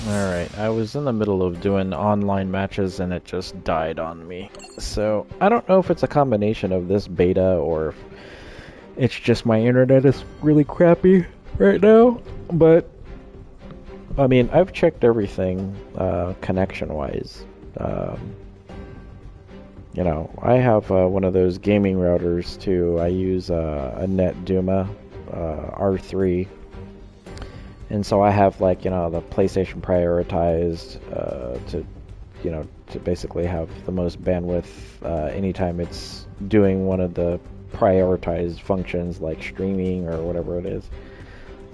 Alright, I was in the middle of doing online matches and it just died on me. So, I don't know if it's a combination of this beta or if it's just my internet is really crappy right now. But, I mean, I've checked everything connection-wise. I have one of those gaming routers too. I use a NetDuma R3. And so I have the PlayStation prioritized to basically have the most bandwidth anytime it's doing one of the prioritized functions like streaming or whatever it is.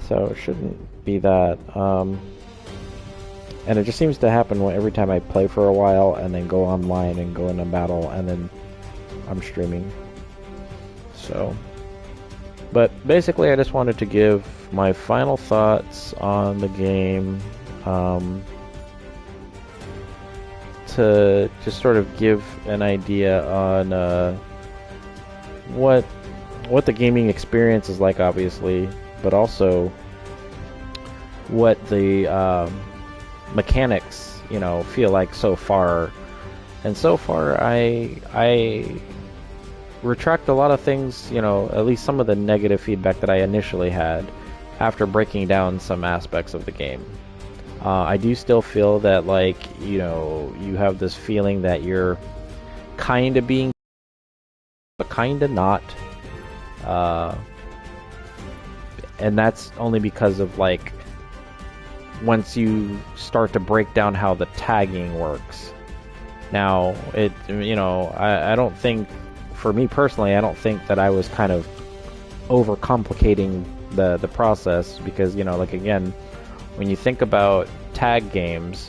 So it shouldn't be that. And it just seems to happen every time I play for a while and then go online and go into battle and then I'm streaming. So, but basically I just wanted to give my final thoughts on the game, to just sort of give an idea on what the gaming experience is like, obviously, but also what the mechanics, feel like so far. And so far, I retract a lot of things, at least some of the negative feedback that I initially had after breaking down some aspects of the game. I do still feel that, you have this feeling that you're kind of being, but kind of not. And that's only because of, once you start to break down how the tagging works. Now, I don't think, for me personally, I don't think that I was kind of overcomplicating the process, because again, when you think about tag games,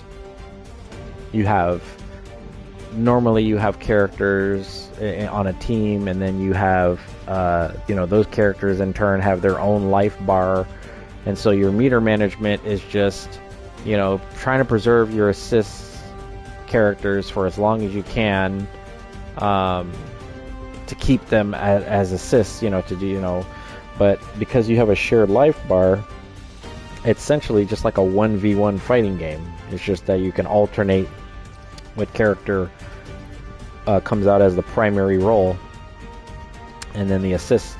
normally you have characters on a team, and then you have those characters in turn have their own life bar, and so your meter management is just trying to preserve your assist characters for as long as you can, to keep them as assists, to do, but because you have a shared life bar, it's essentially just like a 1v1 fighting game. It's just that you can alternate what character comes out as the primary role, and then the assist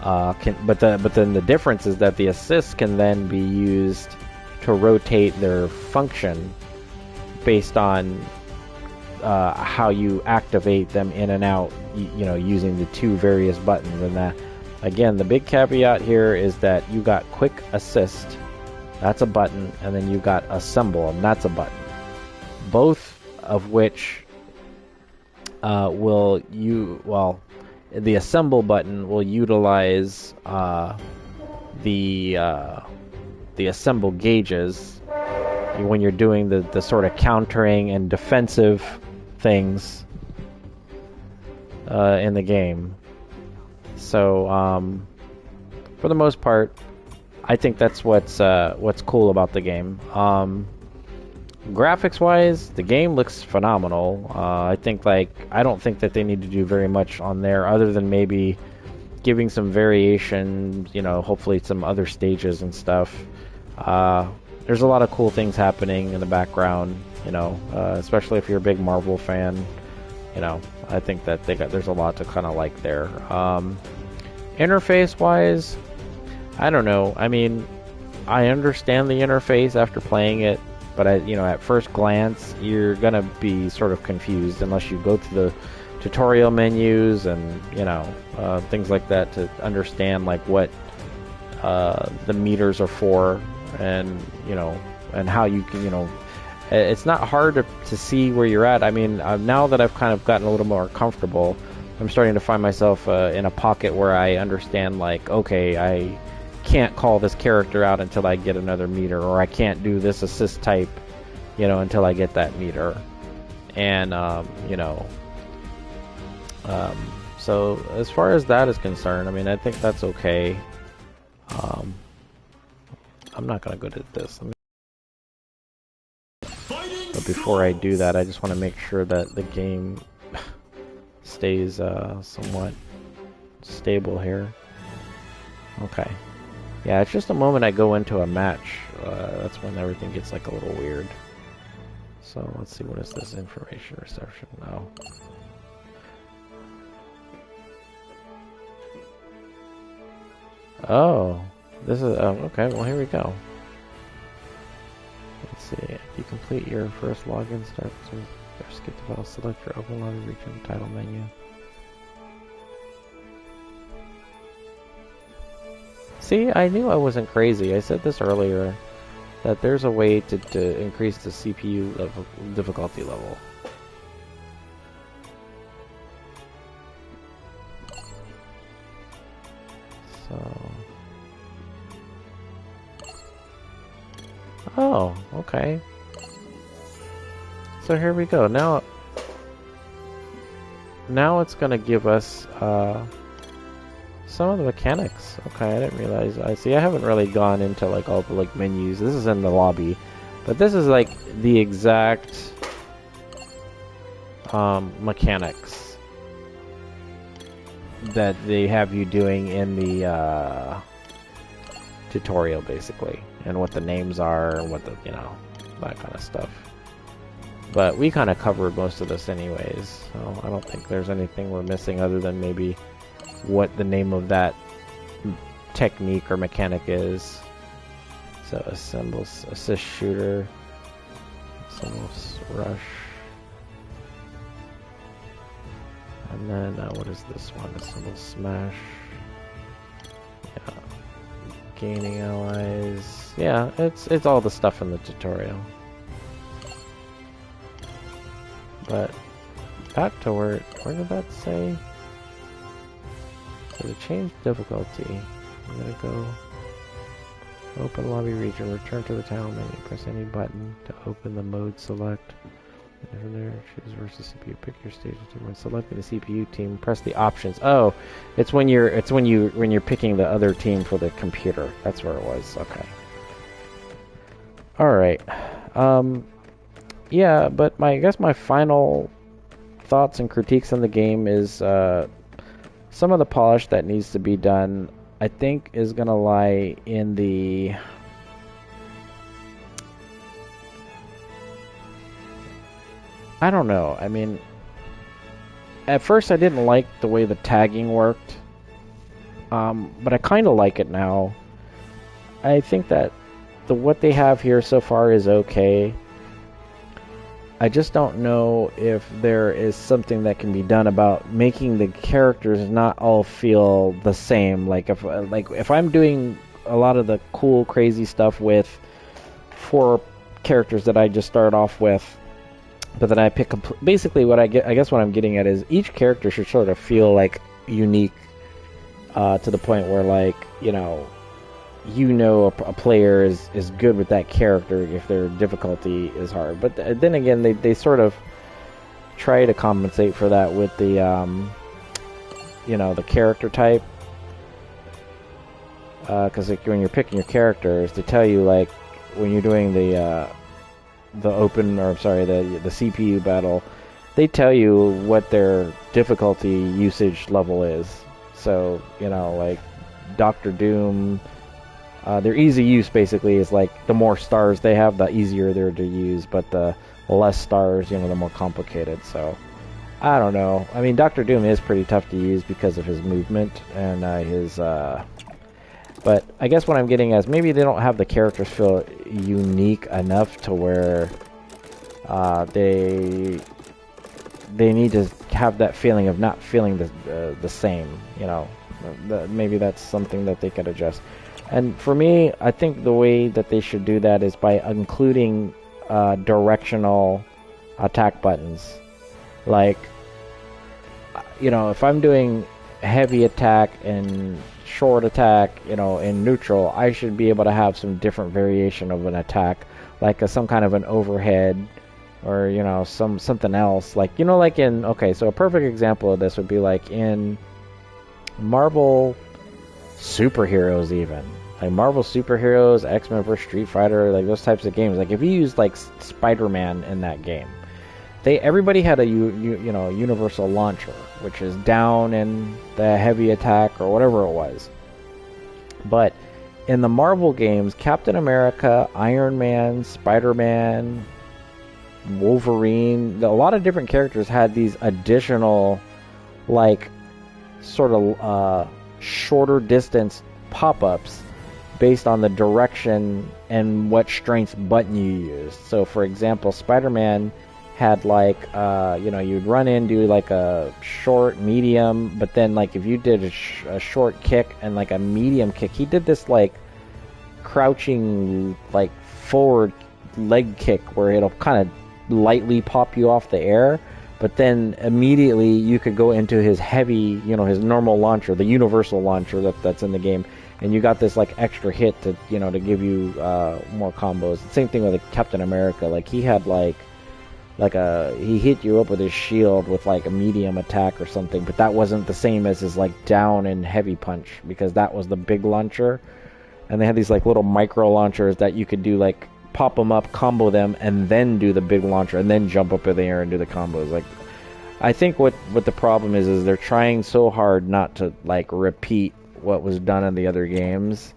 but then the difference is that the assist can then be used to rotate their function based on how you activate them in and out, using the two various buttons. And that, again, the big caveat here is that you got quick assist, that's a button, and then you got assemble, and that's a button. Both of which the assemble button will utilize the assemble gauges when you're doing the sort of countering and defensive things in the game. So for the most part, I think that's what's cool about the game. Graphics-wise, the game looks phenomenal. I don't think that they need to do very much on there, other than maybe giving some variation, hopefully some other stages and stuff. There's a lot of cool things happening in the background, especially if you're a big Marvel fan. I think that there's a lot to kind of like there. Interface-wise, I don't know. I mean, I understand the interface after playing it, but at first glance, you're gonna be sort of confused unless you go to the tutorial menus and things like that to understand what the meters are for, and and how you can it's not hard to see where you're at. I mean, now that I've kind of gotten a little more comfortable, I'm starting to find myself in a pocket where I understand, okay, I can't call this character out until I get another meter, or I can't do this assist type, until I get that meter. And so as far as that is concerned, I mean, I think that's okay. I'm not gonna go to this. But before I do that, I just want to make sure that the game stays somewhat stable here. Okay. Yeah, it's just the moment I go into a match, that's when everything gets like a little weird. So let's see, what is this information reception now? Oh, this is okay. Well, here we go. Let's see. If you complete your first login step, so skip the battle, select your open lobby region title menu. See, I knew I wasn't crazy. I said this earlier, that there's a way to increase the CPU level, difficulty level. So... Oh, okay. So here we go. Now it's gonna give us some of the mechanics. Okay, I didn't realize. I see. I haven't really gone into like all the like menus. This is in the lobby, but this is like the exact mechanics that they have you doing in the tutorial, basically, and what the names are, and what the that kind of stuff. But we kind of covered most of this anyways, so I don't think there's anything we're missing other than maybe what the name of that technique or mechanic is. So assemble, assist shooter, assemble rush, and then what is this one? Assemble smash. Yeah, gaining allies. Yeah, it's all the stuff in the tutorial. But back to where did that say? So to change difficulty, I'm gonna go open lobby region, return to the title menu, press any button to open the mode select. And from there, choose versus CPU. Pick your stage team. When selecting the CPU team, press the options. Oh, it's when you're picking the other team for the computer. That's where it was. Okay. All right. Yeah, but I guess my final thoughts and critiques on the game is some of the polish that needs to be done, I think, is going to lie in the... I don't know. I mean, at first I didn't like the way the tagging worked, but I kind of like it now. I think that what they have here so far is okay. I just don't know if there is something that can be done about making the characters not all feel the same. Like if I'm doing a lot of the cool, crazy stuff with 4 characters that I just start off with, but then I pick basically what I guess what I'm getting at is each character should sort of feel like unique to the point where a player is good with that character if their difficulty is hard. But then again, they sort of try to compensate for that with the the character type, because when you're picking your characters, they tell you like when you're doing the CPU battle, they tell you what their difficulty usage level is. So like Dr. Doom. Their easy use basically is like the more stars they have, the easier they're to use, but the less stars, the more complicated. So I don't know. I mean, Dr. Doom is pretty tough to use because of his movement and his. But I guess what I'm getting is maybe they don't have the characters feel unique enough to where they need to have that feeling of not feeling the same. Maybe that's something that they could adjust. And for me, I think the way that they should do that is by including directional attack buttons. Like, if I'm doing heavy attack and short attack, in neutral, I should be able to have some different variation of an attack, like some kind of an overhead, or something else. Like so a perfect example of this would be like in Marvel superheroes, even like Marvel superheroes, X-Men vs Street Fighter, like those types of games. Like if you use like Spider-Man in that game, everybody had a universal launcher, which is down in the heavy attack or whatever it was. But in the Marvel games, Captain America, Iron Man, Spider-Man, Wolverine, a lot of different characters had these additional, like, sort of shorter distance pop-ups based on the direction and what strength button you used. So, for example, Spider-Man had like, you'd run in, do like a short, medium, but then like if you did a short kick and like a medium kick, he did this like crouching, like forward leg kick where it'll kind of lightly pop you off the air, but then immediately you could go into his heavy, his normal launcher, the universal launcher that's in the game, and you got this like extra hit to, to give you more combos. Same thing with like Captain America. Like he had he hit you up with his shield with like a medium attack or something, but that wasn't the same as his like down and heavy punch, because that was the big launcher. And they had these like little micro launchers that you could do, like pop them up, combo them, and then do the big launcher, and then jump up in the air and do the combos. Like, I think what the problem is they're trying so hard not to like repeat what was done in the other games,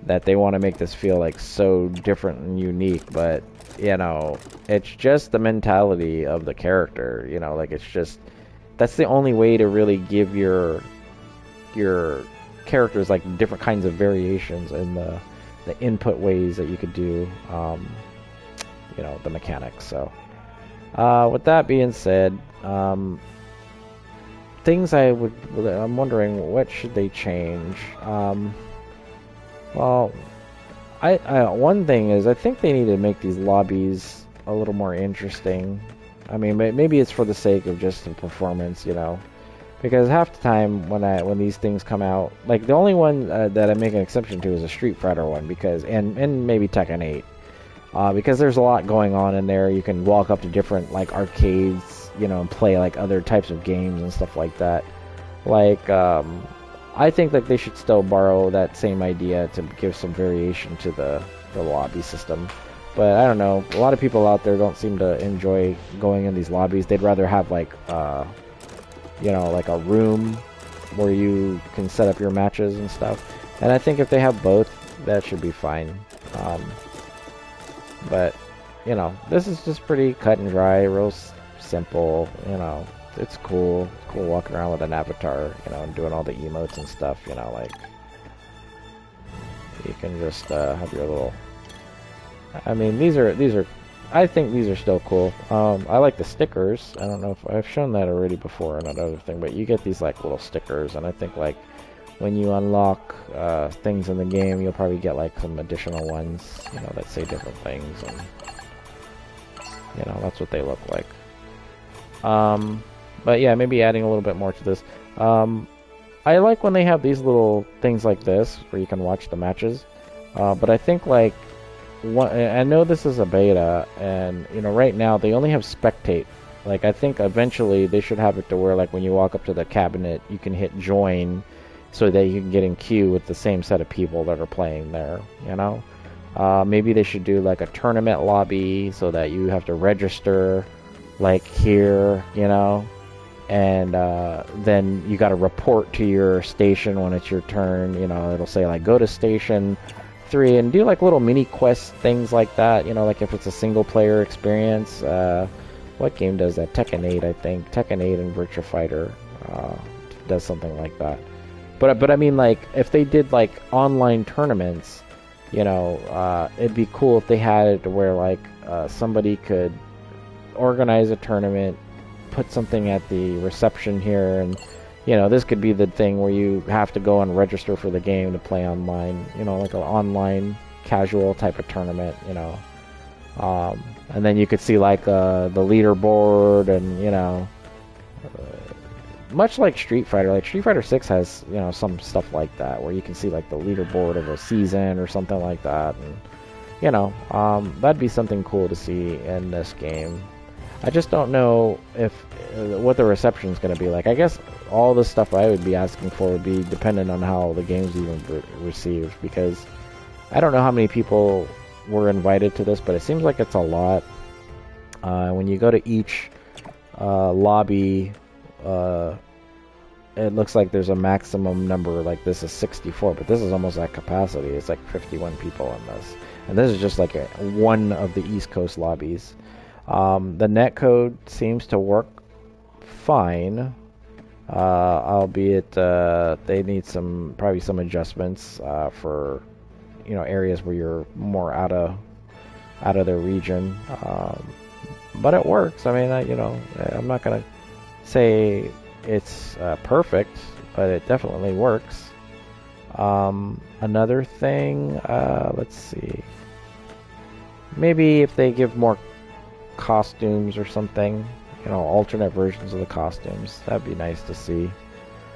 that they want to make this feel like so different and unique. But it's just the mentality of the character. Like, it's just, that's the only way to really give your characters like different kinds of variations in the input ways that you could do the mechanics. So with that being said, things I'm wondering, what should they change? Well, one thing is, I think they need to make these lobbies a little more interesting. I mean, maybe it's for the sake of just the performance, because half the time when these things come out, like the only one that I make an exception to is a Street Fighter one, because and maybe Tekken 8, because there's a lot going on in there. You can walk up to different like arcades, and play like other types of games and stuff like that. Like, I think that they should still borrow that same idea to give some variation to the lobby system. But I don't know, a lot of people out there don't seem to enjoy going in these lobbies. They'd rather have like like a room where you can set up your matches and stuff. And I think if they have both, that should be fine. But this is just pretty cut and dry, real simple. It's cool. It's cool walking around with an avatar, and doing all the emotes and stuff. Like, you can just have your little. I mean, these are. I think these are still cool. I like the stickers. I don't know if I've shown that already before in another thing, but you get these like little stickers, and I think like when you unlock things in the game, you'll probably get like some additional ones, that say different things, and that's what they look like. But yeah, maybe adding a little bit more to this. I like when they have these little things like this where you can watch the matches. But I think like I know this is a beta, and right now they only have spectate. Like, I think eventually they should have it to where like when you walk up to the cabinet, you can hit join, so that you can get in queue with the same set of people that are playing there. Maybe they should do like a tournament lobby so that you have to register like here, and then you got to report to your station when it's your turn. It'll say like go to station 3 and do like little mini quest things like that. Like if it's a single player experience. What game does that? Tekken 8, I think. Tekken 8 and Virtua Fighter does something like that. But I mean, like, if they did like online tournaments, it'd be cool if they had it to where like somebody could organize a tournament, put something at the reception here, and this could be the thing where you have to go and register for the game to play online, like an online casual type of tournament, and then you could see like the leaderboard, and much like Street Fighter. Like Street Fighter 6 has some stuff like that where you can see like the leaderboard of a season or something like that, and that'd be something cool to see in this game. I just don't know if what the reception is going to be like. I guess all the stuff I would be asking for would be dependent on how the game's even received, because I don't know how many people were invited to this, but it seems like it's a lot. When you go to each lobby, it looks like there's a maximum number, like this is 64, but this is almost at capacity. It's like 51 people in this. And this is just like one of the East Coast lobbies. The netcode seems to work fine, albeit they need probably some adjustments for areas where you're more out of their region. But it works. I mean, I'm not gonna say it's perfect, but it definitely works. Another thing, let's see. Maybe if they give more costumes or something, alternate versions of the costumes, that'd be nice to see.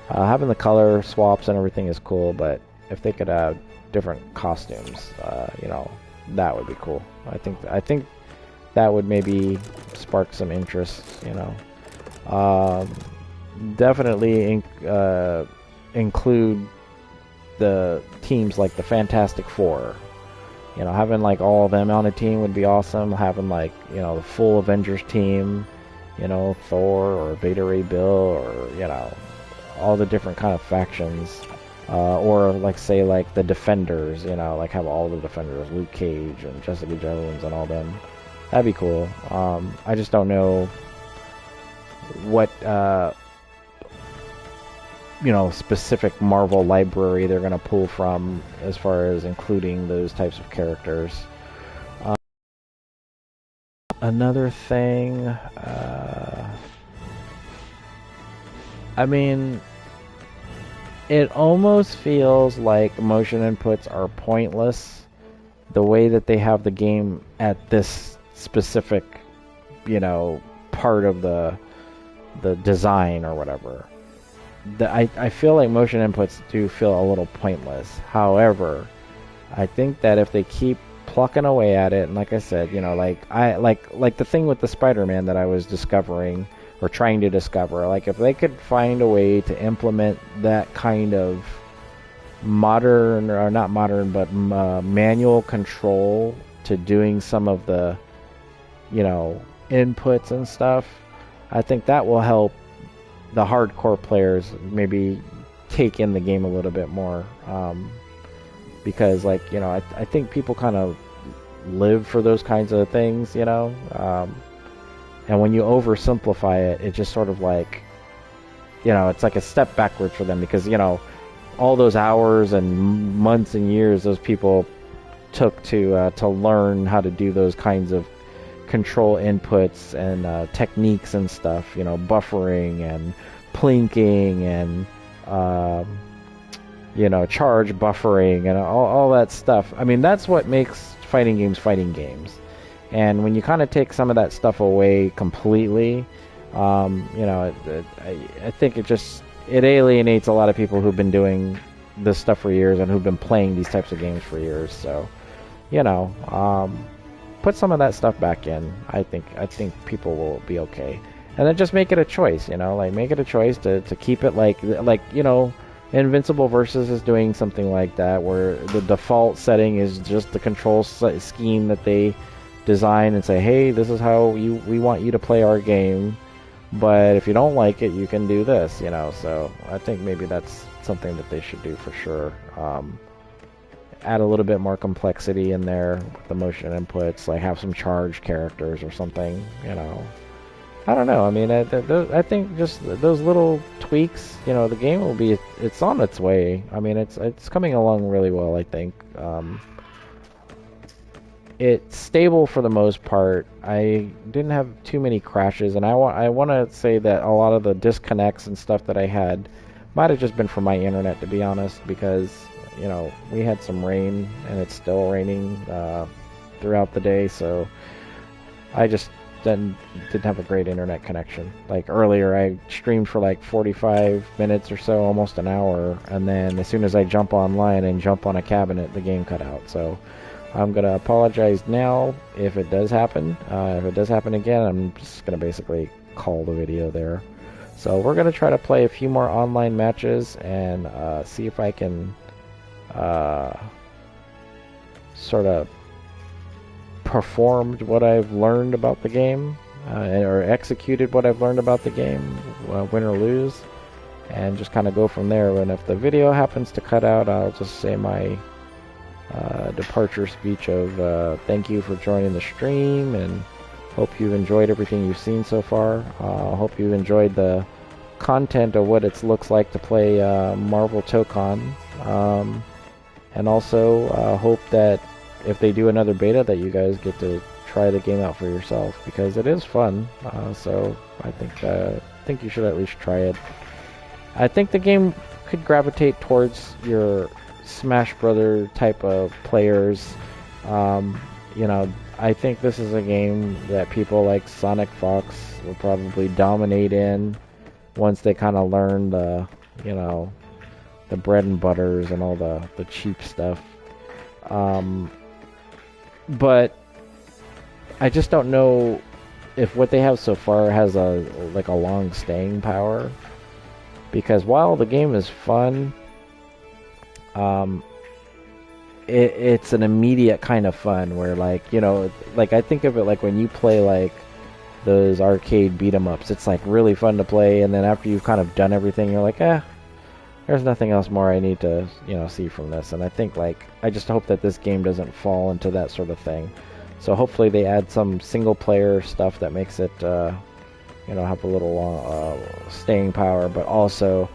Having the color swaps and everything is cool, but if they could have different costumes, that would be cool. I think that would maybe spark some interest, Definitely include the teams like the Fantastic Four. Having like all of them on a team would be awesome. Having like, the full Avengers team, Thor or Beta Ray Bill, or, all the different kind of factions. Or like say like the Defenders, like have all the Defenders, Luke Cage and Jessica Jones and all them. That'd be cool. I just don't know what specific Marvel library they're going to pull from as far as including those types of characters. Another thing, I mean, it almost feels like motion inputs are pointless the way that they have the game at this specific, part of the design or whatever. I feel like motion inputs do feel a little pointless. However, I think that if they keep plucking away at it, and like I said, like the thing with the Spider-Man that I was discovering or trying to discover, like if they could find a way to implement that kind of modern, or not modern, but manual control to doing some of the, inputs and stuff, I think that will help the hardcore players maybe take in the game a little bit more, because like I think people kind of live for those kinds of things, and when you oversimplify it, it just sort of like it's like a step backwards for them, because all those hours and months and years those people took to learn how to do those kinds of control inputs and techniques and stuff, buffering and plinking and charge buffering and all that stuff. I mean, that's what makes fighting games. And when you kind of take some of that stuff away completely, I think it alienates a lot of people who've been doing this stuff for years and who've been playing these types of games for years. So, put some of that stuff back in. I think people will be okay. And then just make it a choice, make it a choice to keep it like Invincible Versus is doing something like that, where the default setting is just the control scheme that they design and say, hey, this is how we want you to play our game, but if you don't like it, you can do this, so I think maybe that's something that they should do for sure. Add a little bit more complexity in there with the motion inputs, like have some charged characters or something, I don't know. I mean, I think just those little tweaks, the game it's on its way. I mean, it's coming along really well, I think. It's stable for the most part. I didn't have too many crashes, and I want to say that a lot of the disconnects and stuff that I had might have just been from my internet, to be honest, because we had some rain, and it's still raining throughout the day, so I just didn't have a great internet connection. Like earlier, I streamed for like 45 minutes or so, almost an hour, and then as soon as I jump online and jump on a cabinet, the game cut out. So I'm going to apologize now if it does happen. If it does happen again, I'm just going to basically call the video there. So we're going to try to play a few more online matches and see if I can sort of performed what I've learned about the game, or executed what I've learned about the game, win or lose. and just kind of go from there. And if the video happens to cut out, I'll just say my departure speech of thank you for joining the stream, and hope you've enjoyed everything you've seen so far. Hope you've enjoyed the content of what it looks like to play Marvel Tokon, and also hope that if they do another beta that you guys get to try the game out for yourself, because it is fun. So I think you should at least try it. I think the game could gravitate towards your Smash Brother type of players. You know, I think this is a game that people like Sonic Fox will probably dominate in once they kind of learn the, you know, the bread and butters and all the cheap stuff. But I just don't know if what they have so far has a long staying power. Because while the game is fun, it's an immediate kind of fun where, like, you know, like I think of it like when you play like those arcade beat 'em ups. It's like really fun to play, and then after you've kind of done everything, you're like, there's nothing else more I need to, you know, see from this. And I think, like, I just hope that this game doesn't fall into that sort of thing. So hopefully they add some single player stuff that makes it, you know, have a little staying power. But also,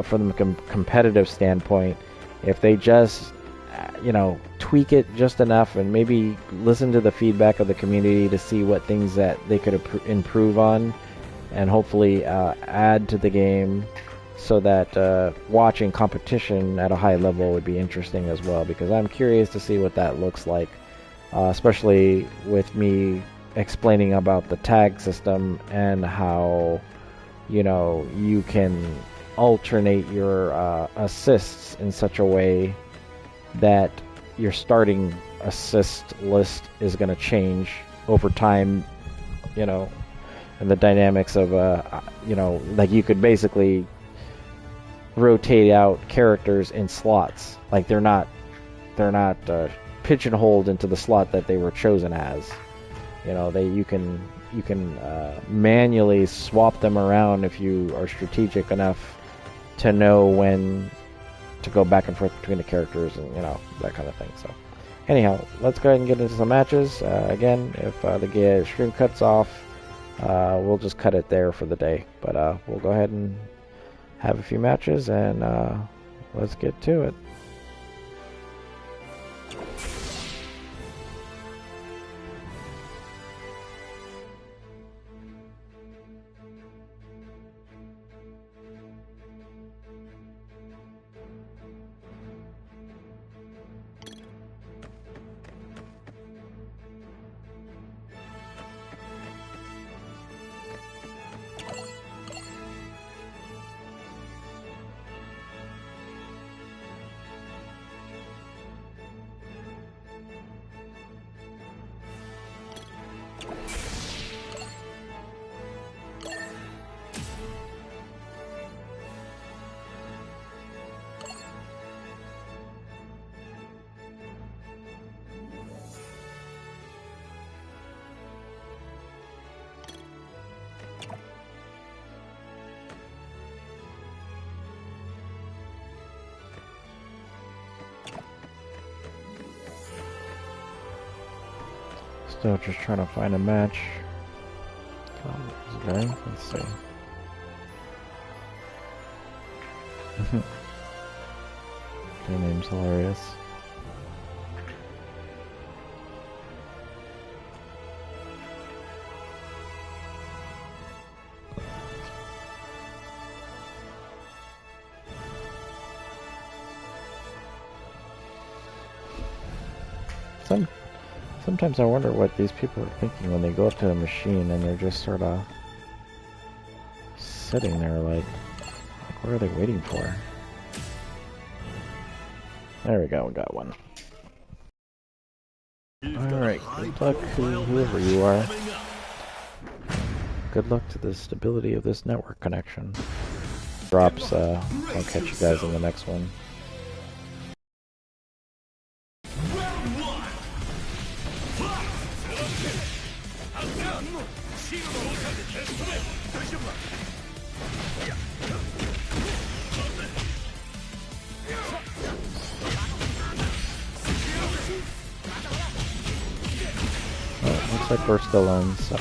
from the competitive standpoint, if they just, you know, tweak it just enough and maybe listen to the feedback of the community to see what things that they could improve on, and hopefully add to the game, so that watching competition at a high level would be interesting as well, because I'm curious to see what that looks like, especially with me explaining about the tag system and how, you know, you can alternate your assists in such a way that your starting assist list is going to change over time, you know, and the dynamics of, you know, like you could basically rotate out characters in slots. Like they're not pigeonholed into the slot that they were chosen as. You know, you can manually swap them around if you are strategic enough to know when to go back and forth between the characters, and, you know, that kind of thing. So anyhow, let's go ahead and get into some matches. Again, if the stream cuts off, we'll just cut it there for the day. But we'll go ahead and have a few matches, and let's get to it. Still just trying to find a match. Okay, let's see. Their name's hilarious. Sometimes I wonder what these people are thinking when they go up to the machine and they're just sort of sitting there like what are they waiting for? There we go, we got one. Alright, good luck to whoever you are. Good luck to the stability of this network connection. Drops, I'll catch you guys in the next one. Looks like we're still in, so.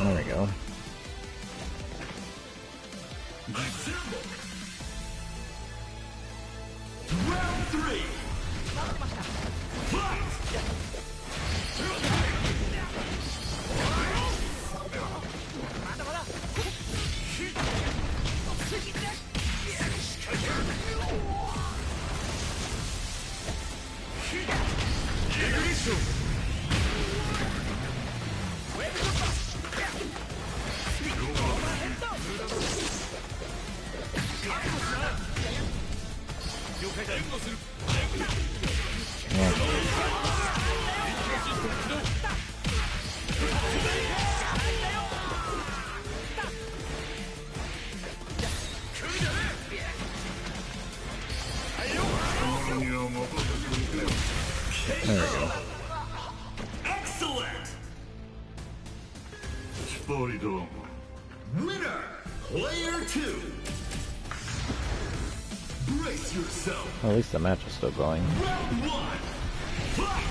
There we go. Round 3. Fight! There we go. Excellent! Winner! Player 2! Brace yourself! Well, at least the match is still going. Round 1! Fight!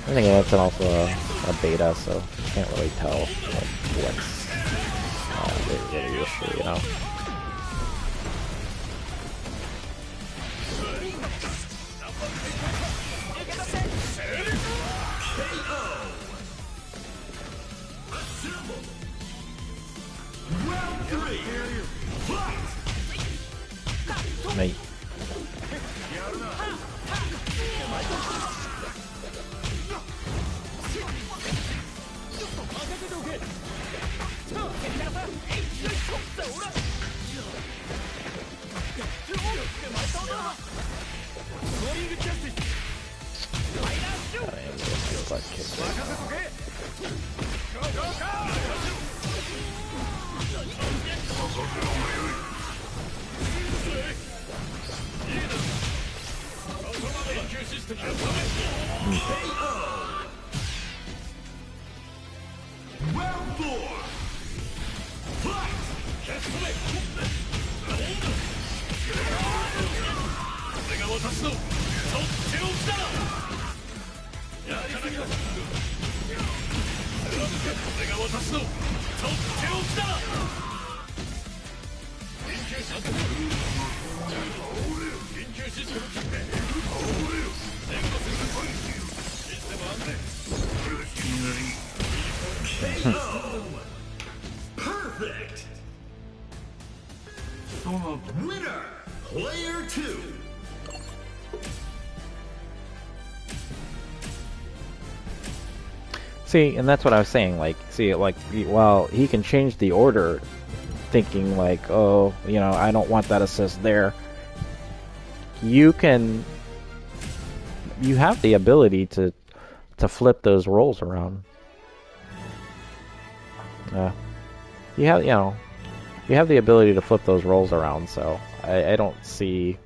I think that's also a beta, so you can't really tell like, what's really the issue, you know? Round 3! Fight! Mate. Round 4! Fight! Perfect! Winner! Player 2! See, and that's what I was saying, like, see, like, well, he can change the order, thinking, like, oh, you know, I don't want that assist there. You have the ability to flip those roles around. You have the ability to flip those roles around, so I don't see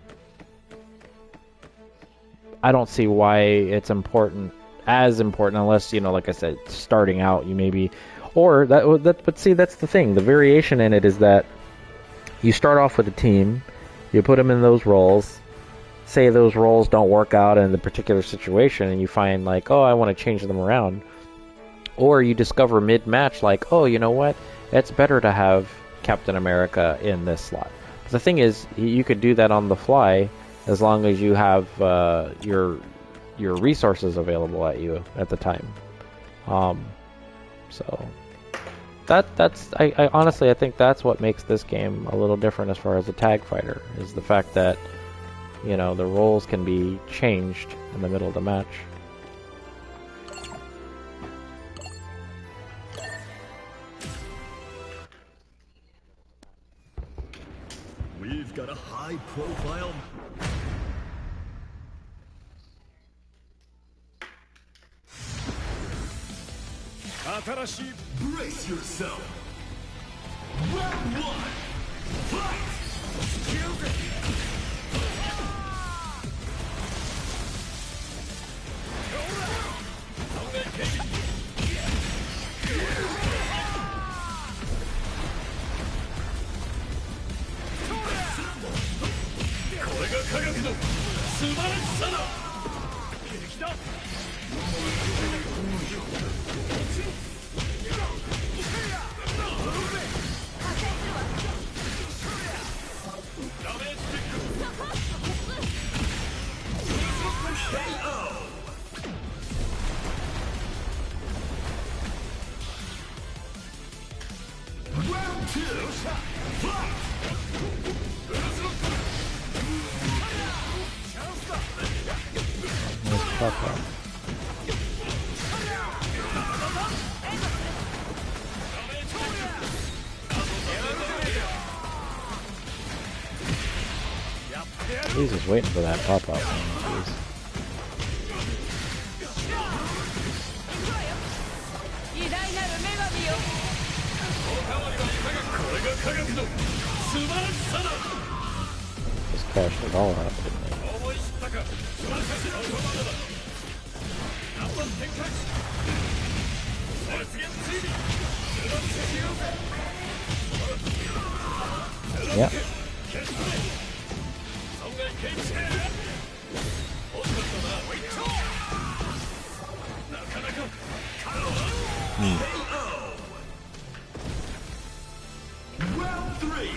why it's important, as important, unless, you know, like I said, starting out, you maybe Or but see, that's the thing. The variation in it is that you start off with a team, you put them in those roles. Say those roles don't work out in the particular situation, and you find like, oh, I want to change them around. Or you discover mid-match, like, oh, you know what? It's better to have Captain America in this slot. But the thing is, you could do that on the fly as long as you have your resources available at you at the time. So that's I honestly I think that's what makes this game a little different as far as a tag fighter, is the fact that, you know, the roles can be changed in the middle of the match. We've got a high profile. Brace yourself. Round one. Fight. He's just waiting for that pop-up. Jeez. Just cashed it all out, didn't he? Yep. Round three.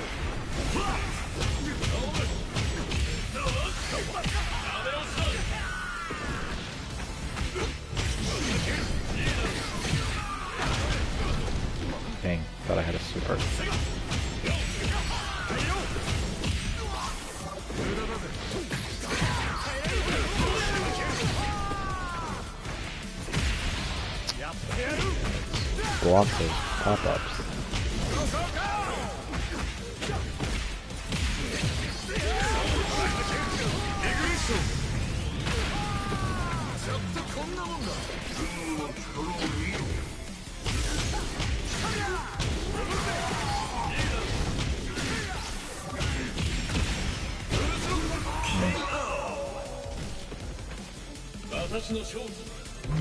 Dang, thought I had a super. Block those pop-ups.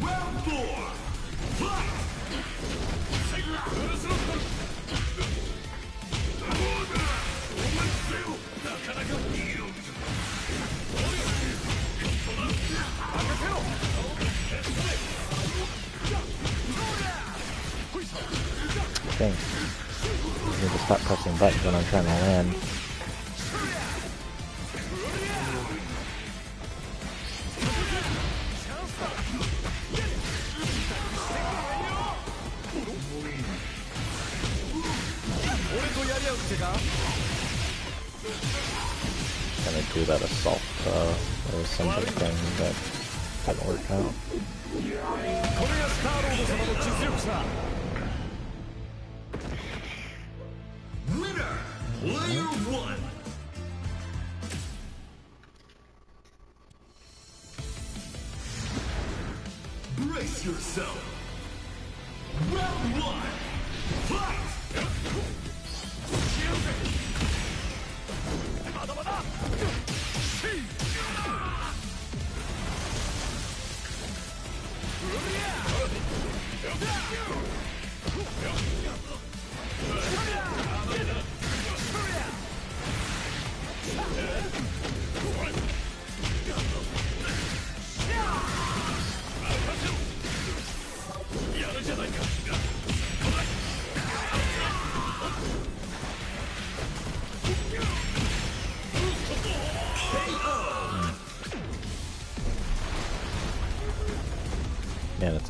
Round four. Fight. Dang. I need to stop pressing buttons when I'm trying to land. Gonna do that assault or something thing that didn't work out. Winner, player one. Brace yourself. Round one. Fight. Man, it's